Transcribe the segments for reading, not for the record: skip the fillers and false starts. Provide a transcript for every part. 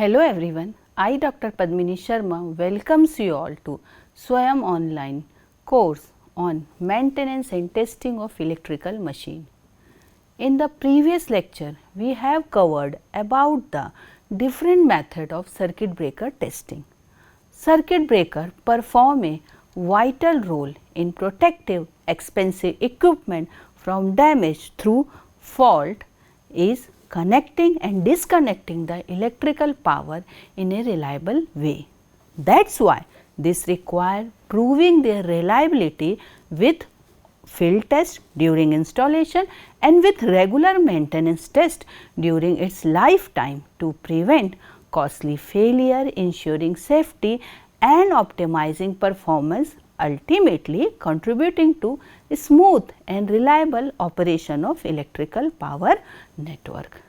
Hello everyone, I Dr. Padmini Sharma welcomes you all to Swayam online course on maintenance and testing of electrical machine. In the previous lecture, we have covered about the different method of circuit breaker testing. Circuit breaker perform a vital role in protective expensive equipment from damage through fault is connecting and disconnecting the electrical power in a reliable way. That is why this requires proving their reliability with field test during installation and with regular maintenance test during its lifetime to prevent costly failure, ensuring safety and optimizing performance, ultimately contributing to smooth and reliable operation of electrical power network.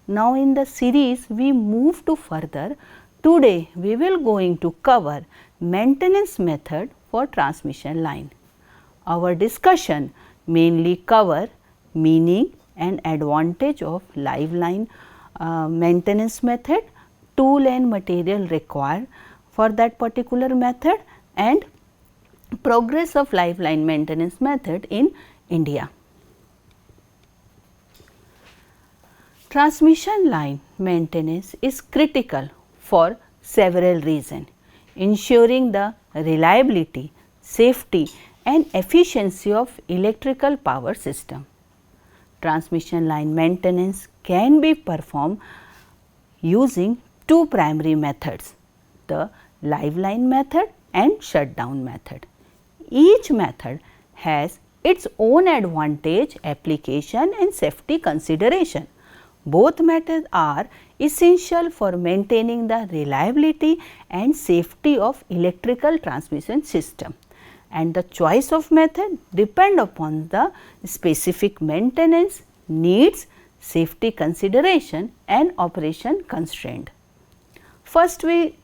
Now, in the series we move to further. Today we will going to cover maintenance method for transmission line. Our discussion mainly cover meaning and advantage of live line maintenance method, tool and material required for that particular method and progress of live line maintenance method in India. Transmission line maintenance is critical for several reasons, ensuring the reliability, safety and efficiency of electrical power system. Transmission line maintenance can be performed using two primary methods, the live line method and shutdown method. Each method has its own advantage, application and safety consideration. Both methods are essential for maintaining the reliability and safety of electrical transmission system, and the choice of method depend upon the specific maintenance needs, safety consideration and operation constraint. First we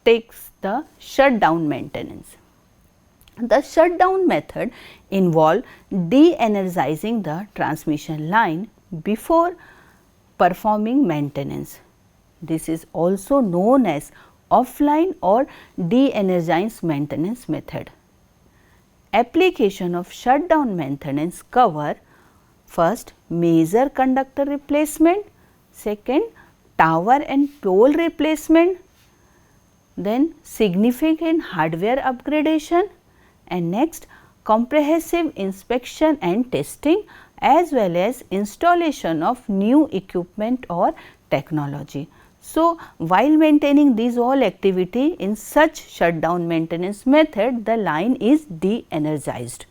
take the shutdown maintenance. The shutdown method involves de-energizing the transmission line before performing maintenance. This is also known as offline or de-energized maintenance method. Application of shutdown maintenance cover first major conductor replacement, second tower and pole replacement, then significant hardware upgradation and next comprehensive inspection and testing as well as installation of new equipment or technology. So, while maintaining these all activity in such shutdown maintenance method, the line is de-energized.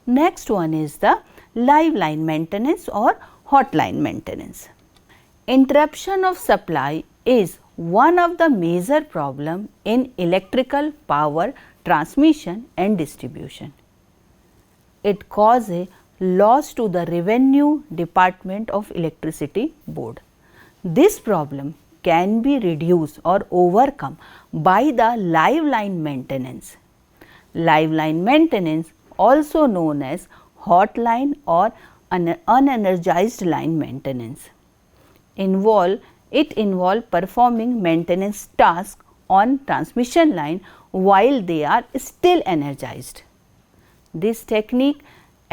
Next one is the live line maintenance or hot line maintenance. Interruption of supply is one of the major problem in electrical power transmission and distribution. It causes loss to the revenue department of electricity board. This problem can be reduced or overcome by the live line maintenance. Live line maintenance, also known as hot line or unenergized line maintenance, involve performing maintenance tasks on transmission line while they are still energized. This technique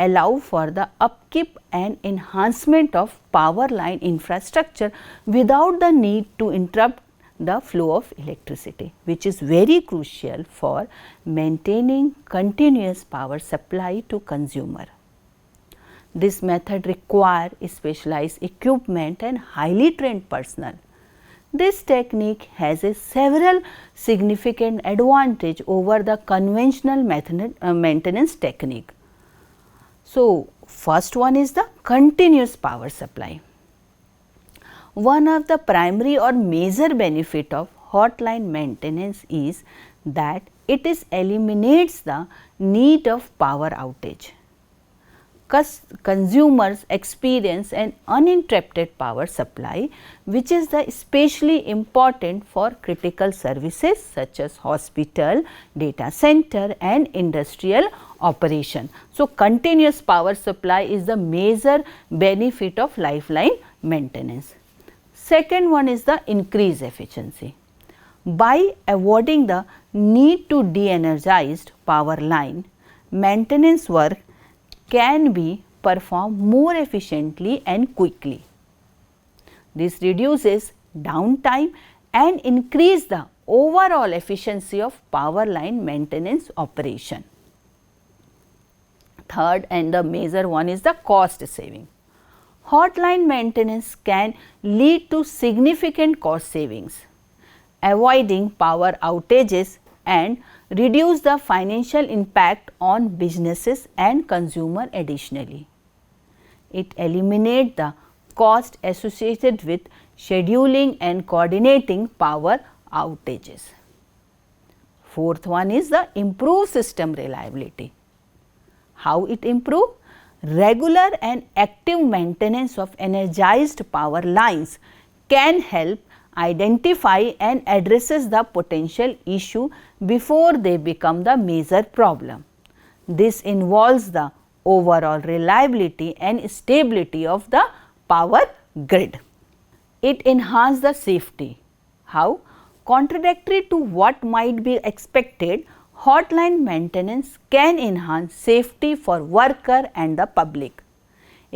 allow for the upkeep and enhancement of power line infrastructure without the need to interrupt the flow of electricity, which is very crucial for maintaining continuous power supply to consumer. This method requires specialized equipment and highly trained personnel. This technique has several significant advantage over the conventional maintenance technique. So, first one is the continuous power supply. One of the primary or major benefit of hot line maintenance is that it eliminates the need of power outage. Consumers experience an uninterrupted power supply, which is especially important for critical services such as hospital, data center and industrial operation. So, continuous power supply is the major benefit of lifeline maintenance. Second one is the increased efficiency. By avoiding the need to de-energized power line, maintenance work can be performed more efficiently and quickly. This reduces downtime and increase the overall efficiency of power line maintenance operation. Third and the major one is the cost saving. Hotline maintenance can lead to significant cost savings, avoiding power outages and reduce the financial impact on businesses and consumer additionally. It eliminates the cost associated with scheduling and coordinating power outages. Fourth one is the improved system reliability. How it improve? Regular and active maintenance of energized power lines can help identify and addresses the potential issue before they become the major problem. This involves the overall reliability and stability of the power grid. It enhances the safety. How? Contradictory to what might be expected, hotline maintenance can enhance safety for worker and the public.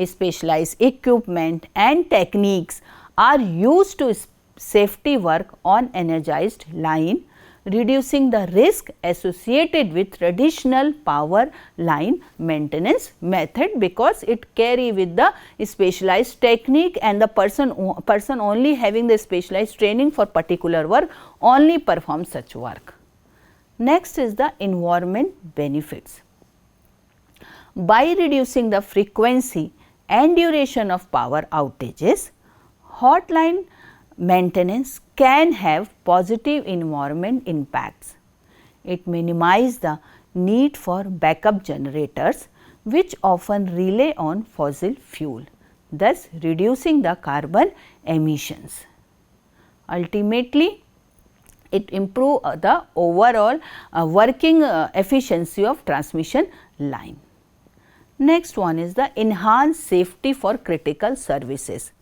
Specialized equipment and techniques are used to safety work on energized line, reducing the risk associated with traditional power line maintenance method, because it carry with the specialized technique and the person only having the specialized training for particular work only perform such work. Next is the environment benefits. By reducing the frequency and duration of power outages, hotline maintenance can have positive environment impacts. It minimizes the need for backup generators, which often rely on fossil fuel, thus reducing the carbon emissions. Ultimately, it improves the overall working efficiency of transmission line. Next one is the enhanced safety for critical services.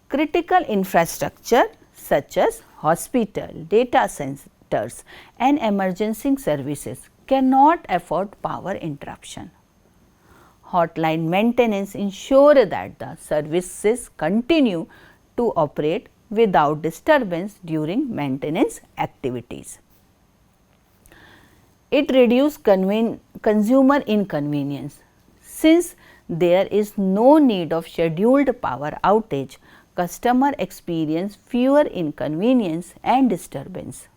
Critical infrastructure such as hospital, data centers and emergency services cannot afford power interruption. Hotline maintenance ensure that the services continue to operate without disturbance during maintenance activities. It reduces consumer inconvenience. Since there is no need of scheduled power outage, customer experience fewer inconvenience and disturbance.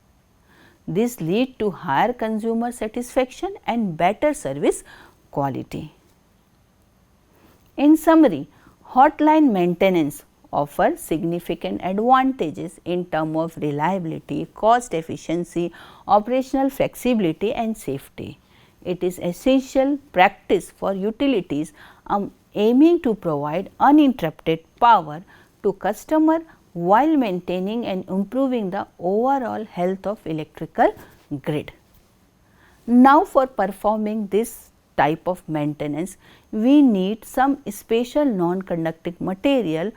This leads to higher consumer satisfaction and better service quality. In summary, hotline maintenance offers significant advantages in terms of reliability, cost efficiency, operational flexibility and safety. It is essential practice for utilities aiming to provide uninterrupted power to customer while maintaining and improving the overall health of electrical grid. Now, for performing this type of maintenance, we need some special non-conducting material.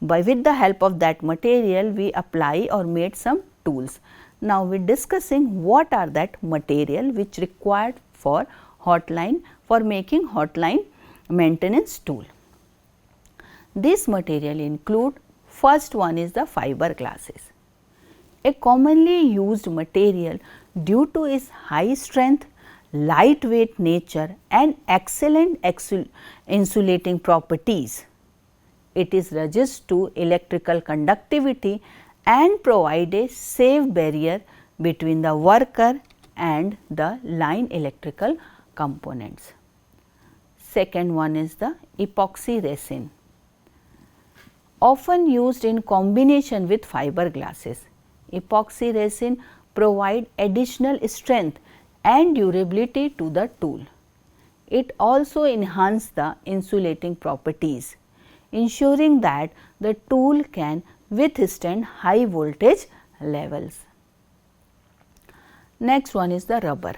With the help of that material, we apply or made some tools. Now, we are discussing what are that material which required for hotline, for making hotline maintenance tool. This material include, first one is the fiber glasses, a commonly used material due to its high strength, lightweight nature and excellent insulating properties. It is resistant to electrical conductivity and provide a safe barrier between the worker and the line electrical components. Second one is the epoxy resin, often used in combination with fiber glasses. Epoxy resin provide additional strength and durability to the tool. It also enhances the insulating properties, ensuring that the tool can withstand high voltage levels. Next one is the rubber.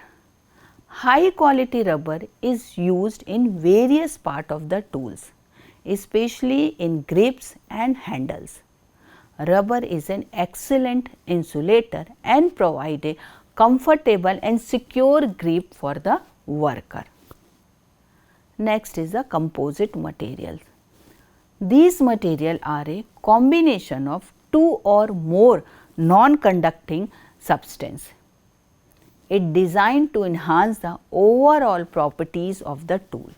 High quality rubber is used in various parts of the tools, especially in grips and handles. rubber is an excellent insulator and provide a comfortable and secure grip for the worker. Next is the composite materials. These materials are a combination of two or more non-conducting substances. It designed to enhance the overall properties of the tool.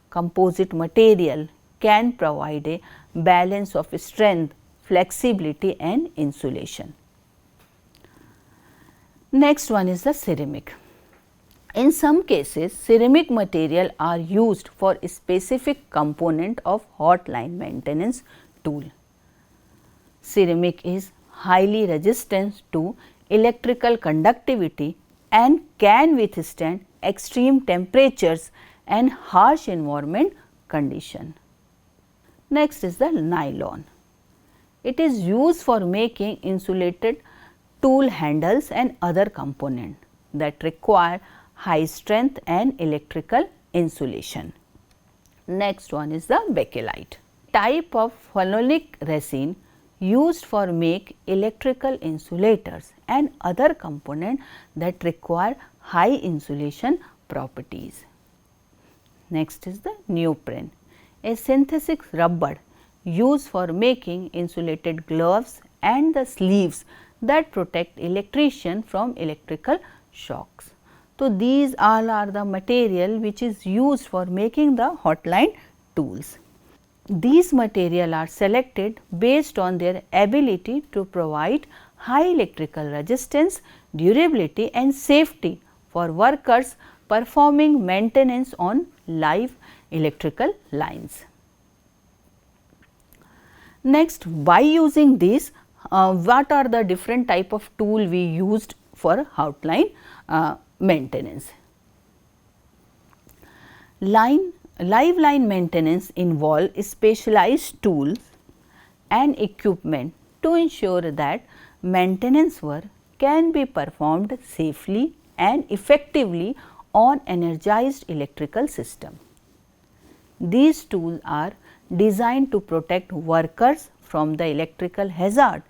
Composite material can provide a balance of strength, flexibility and insulation. Next one is the ceramic. In some cases, ceramic material are used for a specific component of hot line maintenance tool. Ceramic is highly resistant to electrical conductivity and can withstand extreme temperatures and harsh environment condition. Next is the nylon. It is used for making insulated tool handles and other components that require high strength and electrical insulation. Next one is the bakelite, type of phenolic resin used for make electrical insulators and other components that require high insulation properties. Next is the neoprene, a synthetic rubber used for making insulated gloves and the sleeves that protect electrician from electrical shocks. So, these all are the material which is used for making the hotline tools. These material are selected based on their ability to provide high electrical resistance, durability and safety for workers performing maintenance on live electrical lines. Next, by using this, what are the different type of tool we used for hotline maintenance? Live line maintenance involve specialized tools and equipment to ensure that maintenance work can be performed safely and effectively on energized electrical system. These tools are designed to protect workers from the electrical hazard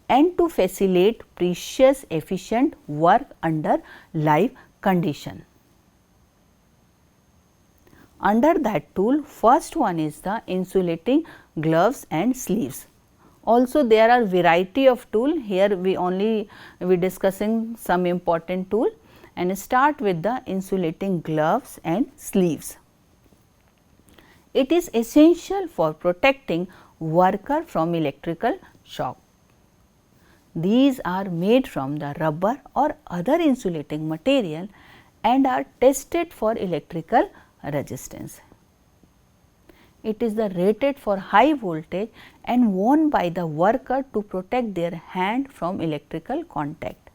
and to facilitate precious efficient work under live condition. Under that tool, first one is the insulating gloves and sleeves. Also there are variety of tool, here we discussing some important tool, and start with the insulating gloves and sleeves. It is essential for protecting worker from electrical shock. These are made from the rubber or other insulating material and are tested for electrical resistance. It is the rated for high voltage and worn by the worker to protect their hand from electrical contact.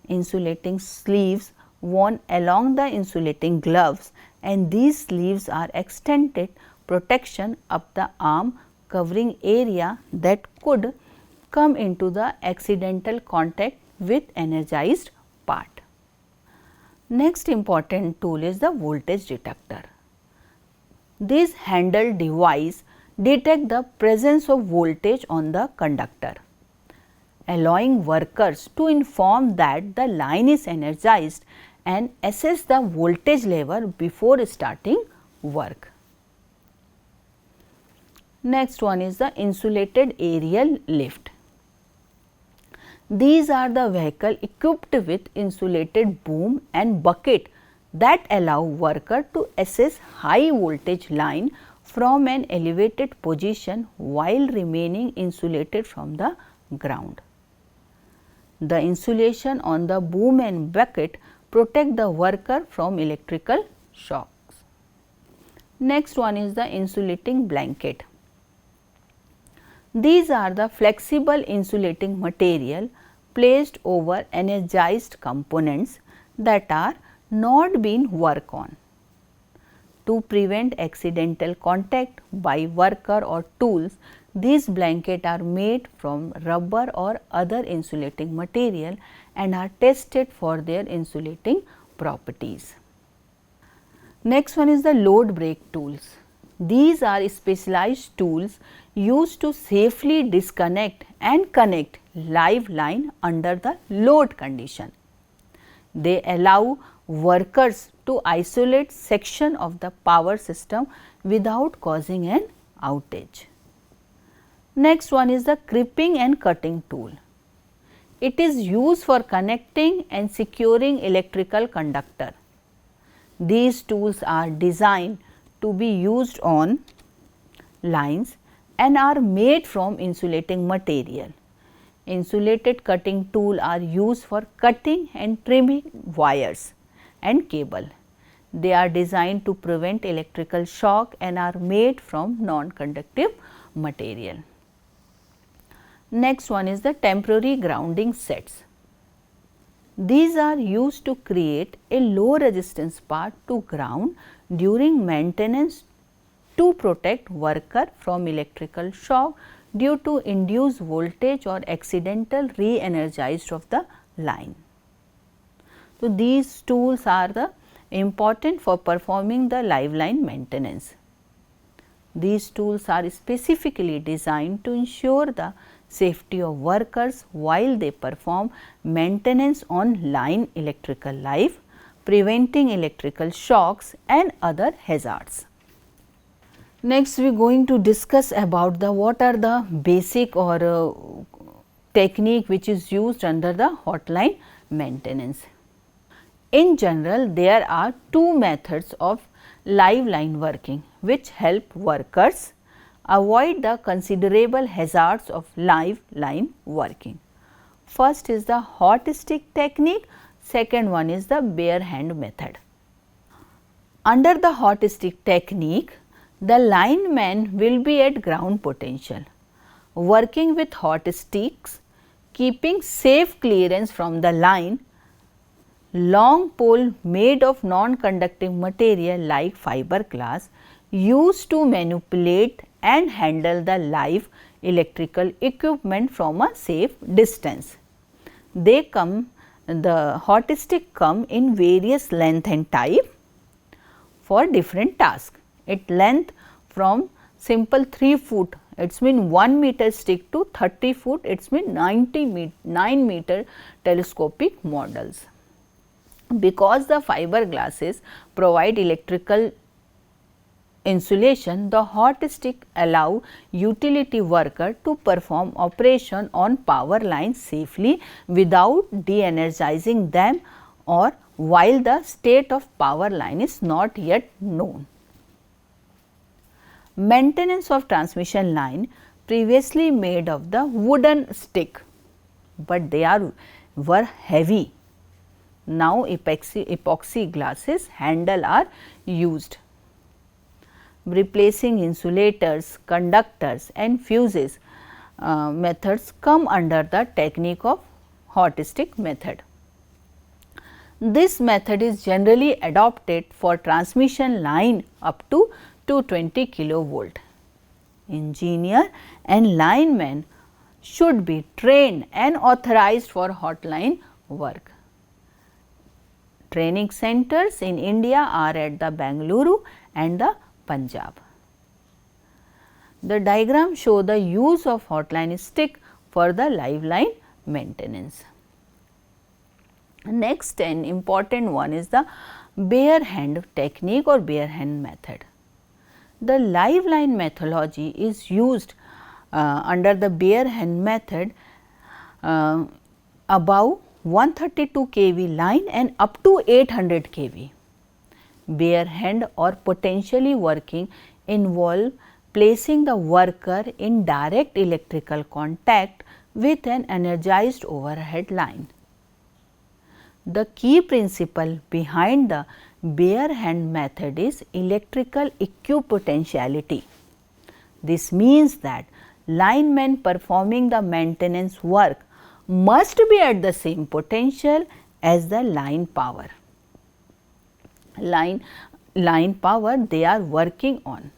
Insulating sleeves worn along the insulating gloves, and these sleeves are extended protection up the arm covering area that could come into the accidental contact with energized part. Next important tool is the voltage detector. This handle device detects the presence of voltage on the conductor, allowing workers to inform that the line is energized and assess the voltage level before starting work. Next one is the insulated aerial lift. These are the vehicle equipped with insulated boom and bucket that allow worker to access high voltage line from an elevated position while remaining insulated from the ground. The insulation on the boom and bucket protect the worker from electrical shocks. Next one is the insulating blanket. These are the flexible insulating material placed over energized components that are not being worked on. To prevent accidental contact by worker or tools, these blankets are made from rubber or other insulating material and are tested for their insulating properties. Next one is the load break tools. These are specialized tools used to safely disconnect and connect live line under the load condition. They allow workers to isolate section of the power system without causing an outage. Next one is the crimping and cutting tool. It is used for connecting and securing electrical conductor. These tools are designed to be used on lines and are made from insulating material. Insulated cutting tool are used for cutting and trimming wires and cable. They are designed to prevent electrical shock and are made from non-conductive material. Next one is the temporary grounding sets. These are used to create a low resistance part to ground during maintenance to protect worker from electrical shock due to induced voltage or accidental re-energized of the line. So, these tools are important for performing the live line maintenance. These tools are specifically designed to ensure the safety of workers while they perform maintenance on line electrical life, preventing electrical shocks and other hazards. Next, we are going to discuss about what are the basic or technique which is used under the hotline maintenance. In general, there are two methods of live line working which help workers avoid the considerable hazards of live line working. First is the hot stick technique, second one is the bare hand method. Under the hot stick technique, the lineman will be at ground potential, working with hot sticks, keeping safe clearance from the line. Long pole made of non-conductive material like fiberglass used to manipulate and handle the live electrical equipment from a safe distance. The hot stick come in various length and type for different tasks. It length from simple 3 foot, it means 1 meter stick to 30 foot, it means 9 meter telescopic models. Because the fiberglasses provide electrical insulation, the hot stick allow utility worker to perform operation on power lines safely without de-energizing them or while the state of power line is not yet known. Maintenance of transmission line previously made of the wooden stick, but they were heavy. Now, epoxy glasses handle are used. Replacing insulators, conductors and fuses methods come under the technique of hot stick method. This method is generally adopted for transmission line up to 220 kilovolt. Engineer and linemen should be trained and authorized for hotline work. Training centers in India are at the Bengaluru and the Punjab. The diagram show the use of hotline stick for the live line maintenance. Next and important one is the bare hand technique or bare hand method. The live line methodology is used under the bare hand method above 132 kV line and up to 800 kV. Bare hand or potentially working involve placing the worker in direct electrical contact with an energized overhead line. The key principle behind the bare hand method is electrical equipotentiality. This means that linemen performing the maintenance work must be at the same potential as the line power. Line power they are working on.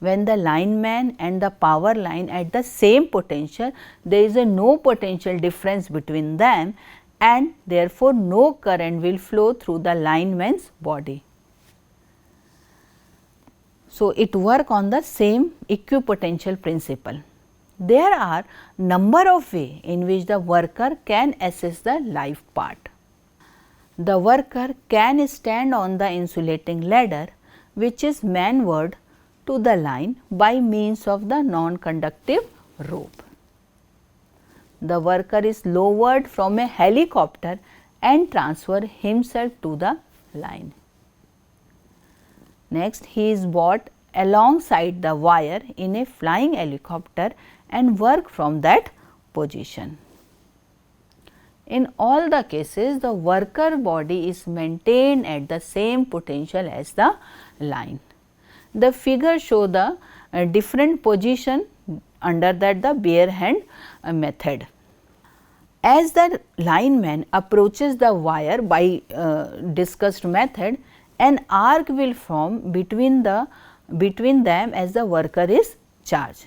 When the lineman and the power line at the same potential, there is no potential difference between them and therefore, no current will flow through the lineman's body. So, it work on the same equipotential principle. There are number of ways in which the worker can assess the live part. The worker can stand on the insulating ladder, which is maneuvered to the line by means of the non-conductive rope. The worker is lowered from a helicopter and transfer himself to the line. Next, he is brought alongside the wire in a flying helicopter and work from that position. In all the cases, the worker body is maintained at the same potential as the line. The figure show the different position under that the bare hand method. As the lineman approaches the wire by discussed method, an arc will form between them as the worker is charged.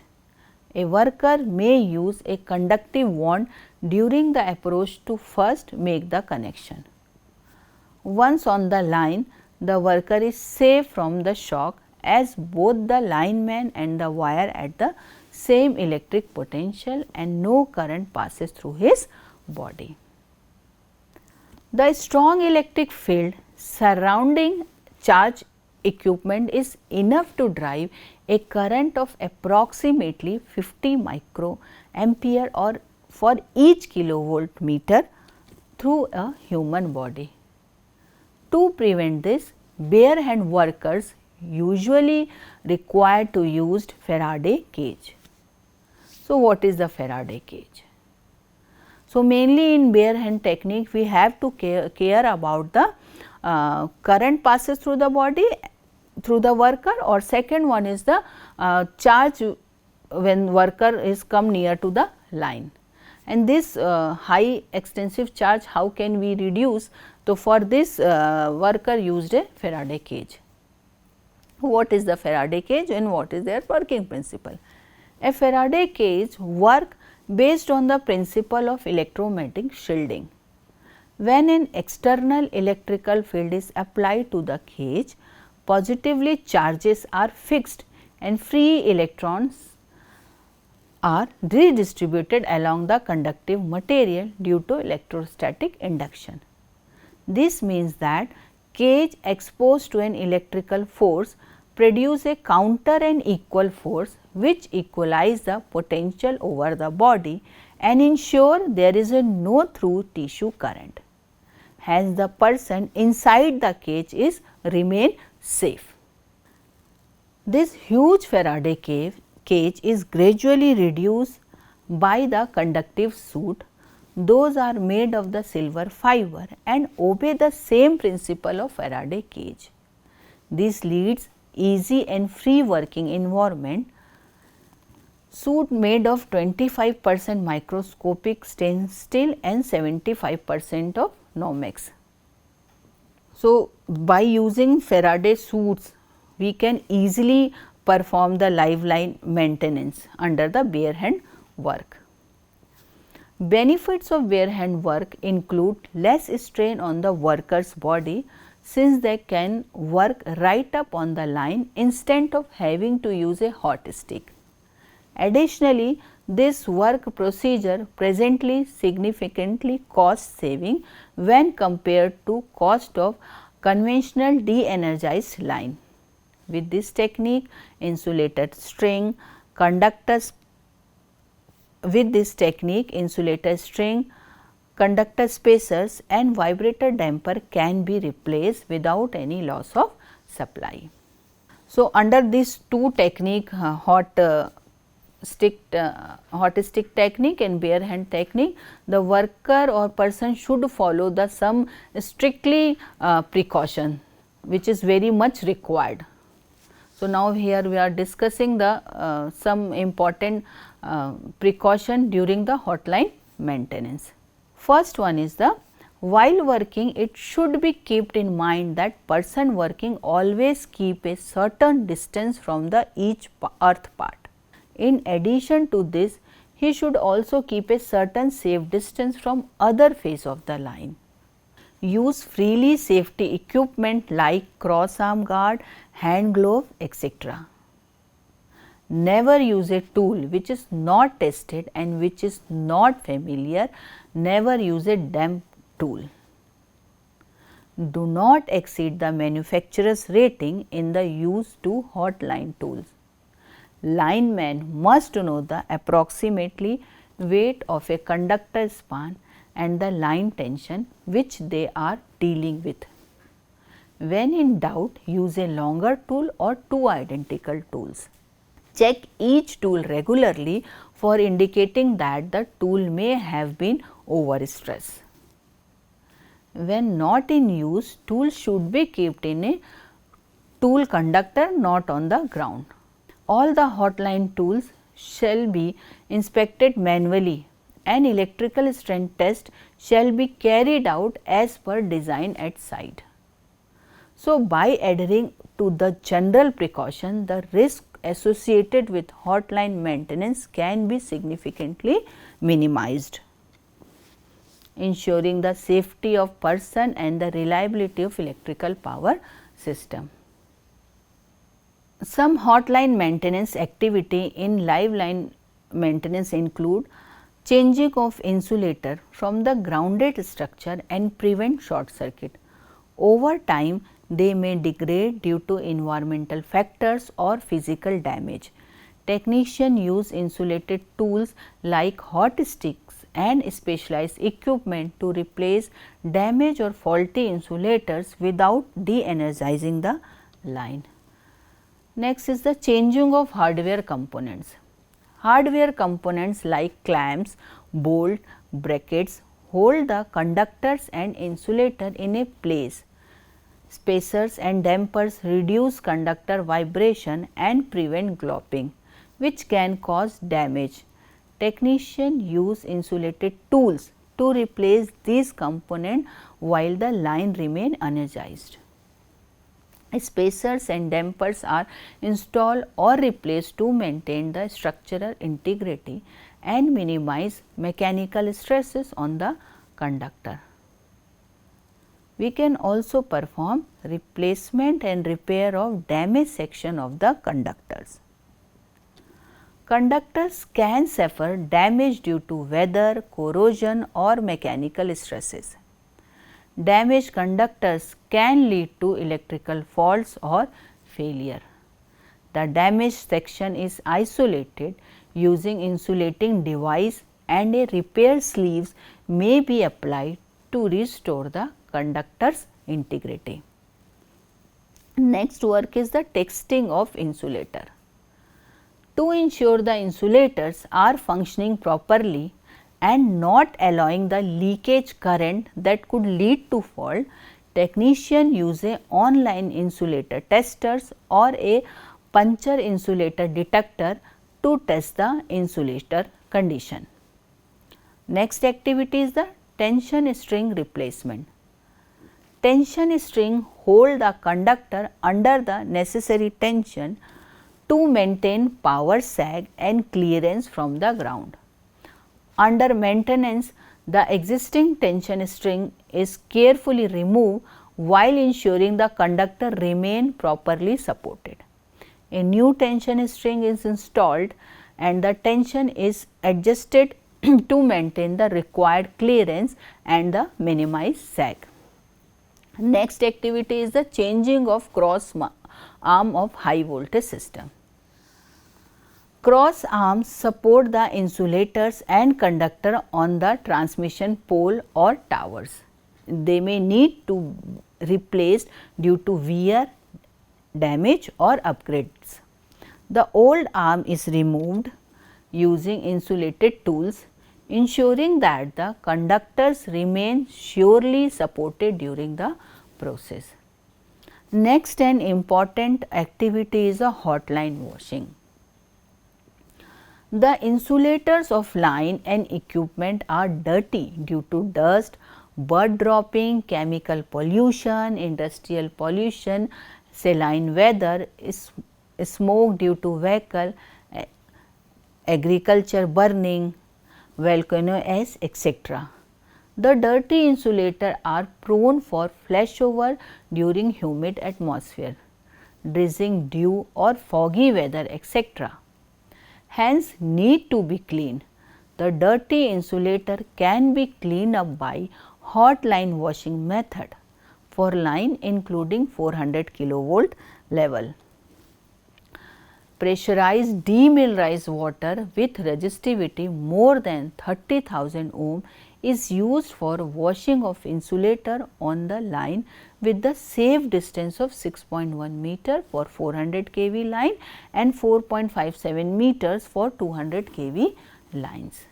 A worker may use a conductive wand during the approach to first make the connection. Once on the line, the worker is safe from the shock, as both the lineman and the wire at the same electric potential and no current passes through his body. The strong electric field surrounding charge equipment is enough to drive a current of approximately 50 microampere or for each kilovolt meter through a human body. To prevent this, bare hand workers usually require to use Faraday cage. So, what is the Faraday cage? So, mainly in bare hand technique we have to care about the current passes through the body through the worker, or second one is the charge when worker is come near to the line. And this high extensive charge how can we reduce? So, for this worker used a Faraday cage. What is the Faraday cage and what is their working principle? A Faraday cage work based on the principle of electromagnetic shielding. When an external electrical field is applied to the cage, positively charges are fixed and free electrons are redistributed along the conductive material due to electrostatic induction. This means that cage exposed to an electrical force produce a counter and equal force which equalize the potential over the body and ensure there is a no through tissue current. Hence, the person inside the cage is remain safe. This huge Faraday cage is gradually reduced by the conductive suit. Those are made of the silver fiber and obey the same principle of Faraday cage. This leads easy and free working environment. Suit made of 25% microscopic stainless steel and 75% of Nomex. So, by using Faraday suits, we can easily perform the live line maintenance under the bare hand work. Benefits of bare hand work include less strain on the worker's body, since they can work right up on the line instead of having to use a hot stick. Additionally, this work procedure presently significantly cost saving when compared to cost of conventional de-energized line. With this technique, insulated string, conductor spacers and vibrator damper can be replaced without any loss of supply. So, under these two technique, hot stick technique and bare hand technique, the worker or person should follow the some strictly precaution which is very much required. So, now here we are discussing the some important precaution during the hotline maintenance. First one is the while working, it should be kept in mind that person working always keep a certain distance from the each earth part. In addition to this, he should also keep a certain safe distance from other face of the line. Use freely safety equipment like cross arm guard, hand glove, etc. Never use a tool which is not tested and which is not familiar. Never use a damp tool. Do not exceed the manufacturer's rating in the use to hot line tools. Linemen must know the approximately weight of a conductor span and the line tension which they are dealing with. When in doubt, use a longer tool or two identical tools. Check each tool regularly for indicating that the tool may have been overstressed. When not in use, tools should be kept in a tool conductor, not on the ground. All the hotline tools shall be inspected manually and electrical strength test shall be carried out as per design at site. So, by adhering to the general precaution, the risk associated with hotline maintenance can be significantly minimized, ensuring the safety of person and the reliability of electrical power system. Some hotline maintenance activity in live line maintenance include changing of insulator from the grounded structure and prevent short circuit. Over time, they may degrade due to environmental factors or physical damage. Technicians use insulated tools like hot sticks and specialized equipment to replace damaged or faulty insulators without de-energizing the line. Next is the changing of hardware components. Hardware components like clamps, bolt, brackets hold the conductors and insulator in a place. Spacers and dampers reduce conductor vibration and prevent glopping, which can cause damage. Technicians use insulated tools to replace these components while the line remains energized. Spacers and dampers are installed or replaced to maintain the structural integrity and minimize mechanical stresses on the conductor. We can also perform replacement and repair of damaged section of the conductors. Conductors can suffer damage due to weather, corrosion or mechanical stresses. Damaged conductors can lead to electrical faults or failure. The damaged section is isolated using insulating device and a repair sleeves may be applied to restore the conductor's integrity. Next work is the testing of insulator. To ensure the insulators are functioning properly and not allowing the leakage current that could lead to fault, technicians use a online insulator testers or a puncture insulator detector to test the insulator condition. Next activity is the tension string replacement. Tension string hold the conductor under the necessary tension to maintain power sag and clearance from the ground. Under maintenance, the existing tension string is carefully removed while ensuring the conductor remain properly supported. A new tension string is installed and the tension is adjusted to maintain the required clearance and the minimized sag. Next activity is the changing of cross arm of high voltage system. Cross arms support the insulators and conductor on the transmission pole or towers. They may need to be replaced due to wear, damage or upgrades. The old arm is removed using insulated tools, ensuring that the conductors remain surely supported during the process. Next an important activity is a hotline washing. The insulators of line and equipment are dirty due to dust, bird dropping, chemical pollution, industrial pollution, saline weather, smoke due to vehicle, agriculture burning, volcano ash, etc. The dirty insulator are prone for flashover during humid atmosphere, drizzling, dew or foggy weather, etc. Hence, need to be cleaned. The dirty insulator can be cleaned up by hot line washing method for line including 400 kilovolt level. Pressurized demineralized water with resistivity more than 30,000 ohm is used for washing of insulator on the line with the safe distance of 6.1 meter for 400 kV line and 4.57 meters for 200 kV lines.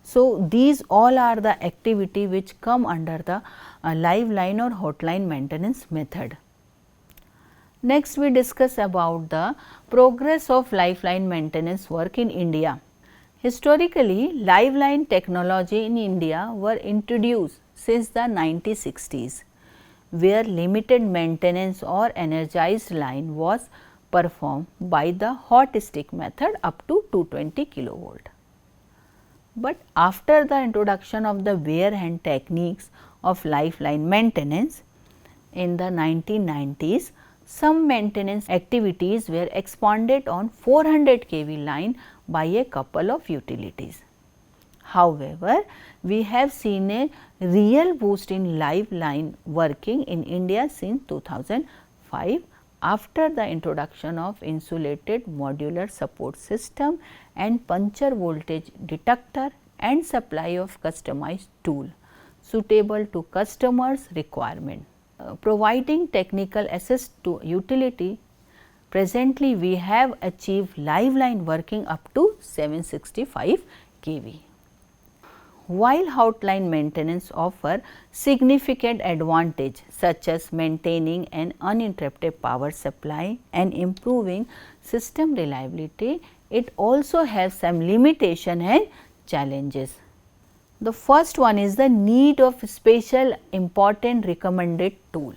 So, these all are the activity which come under the live line or hotline maintenance method. Next, we discuss about the progress of lifeline maintenance work in India. Historically, lifeline technology in India were introduced since the 1960s, where limited maintenance or energized line was performed by the hot stick method up to 220 kilovolt. But after the introduction of the bare hand techniques of lifeline maintenance in the 1990s, some maintenance activities were expanded on 400 kV line by a couple of utilities. However, we have seen a real boost in live line working in India since 2005 after the introduction of insulated modular support system and puncture voltage detector and supply of customized tool suitable to customers' requirement. Providing technical assist to utility, presently we have achieved live line working up to 765 kV. While hotline maintenance offer significant advantage such as maintaining an uninterrupted power supply and improving system reliability, it also has some limitation and challenges. The first one is the need of special important recommended tool.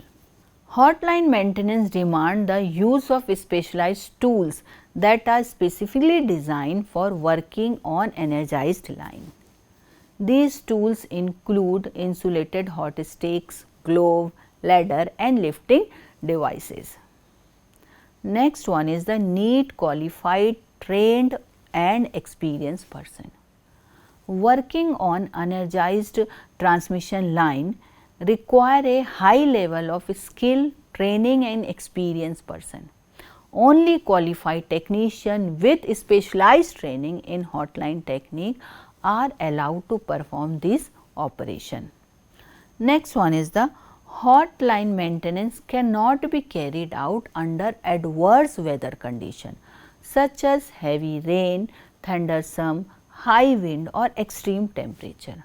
Hotline maintenance demand the use of specialized tools that are specifically designed for working on energized line. These tools include insulated hot sticks, glove, ladder and lifting devices. Next one is the need qualified, trained and experienced person. Working on energized transmission line require a high level of skill, training and experienced person. Only qualified technician with specialized training in hotline technique are allowed to perform this operation. Next one is the hotline maintenance cannot be carried out under adverse weather condition such as heavy rain, thunderstorm, high wind or extreme temperature.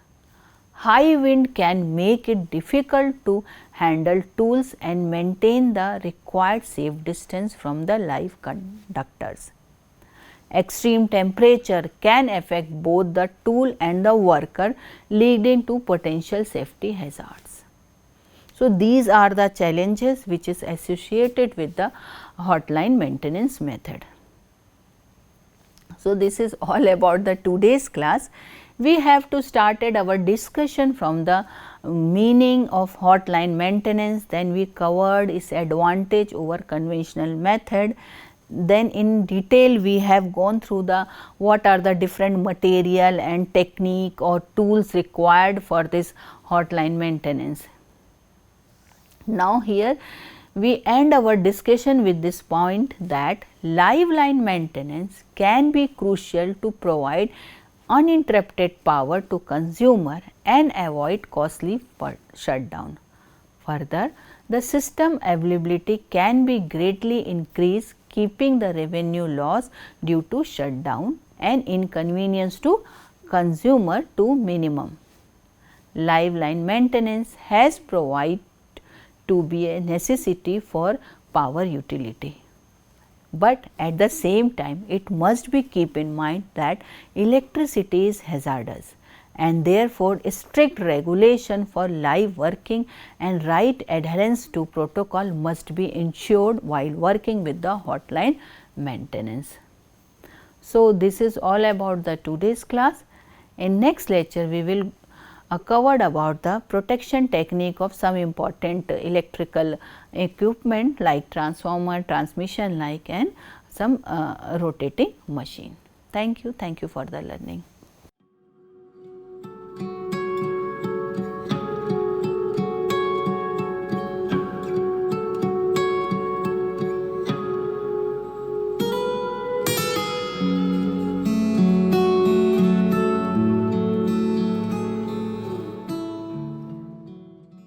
High wind can make it difficult to handle tools and maintain the required safe distance from the live conductors. Extreme temperature can affect both the tool and the worker, leading to potential safety hazards. So, these are the challenges which is associated with the hotline maintenance method. So, this is all about the today's class. We have to started our discussion from the meaning of hotline maintenance, then we covered its advantage over conventional method. Then in detail we have gone through the what are the different material and technique or tools required for this hotline maintenance. Now, here we end our discussion with this point that live line maintenance can be crucial to provide uninterrupted power to consumer and avoid costly shutdown. Further, the system availability can be greatly increased, keeping the revenue loss due to shutdown and inconvenience to consumer to minimum. Live line maintenance has proved to be a necessity for power utility. But at the same time, it must be keep in mind that electricity is hazardous and therefore, strict regulation for live working and right adherence to protocol must be ensured while working with the hotline maintenance. So, this is all about the today's class. In next lecture, we will covered about the protection technique of some important electrical equipment like transformer, transmission like and some rotating machine. Thank you for the learning.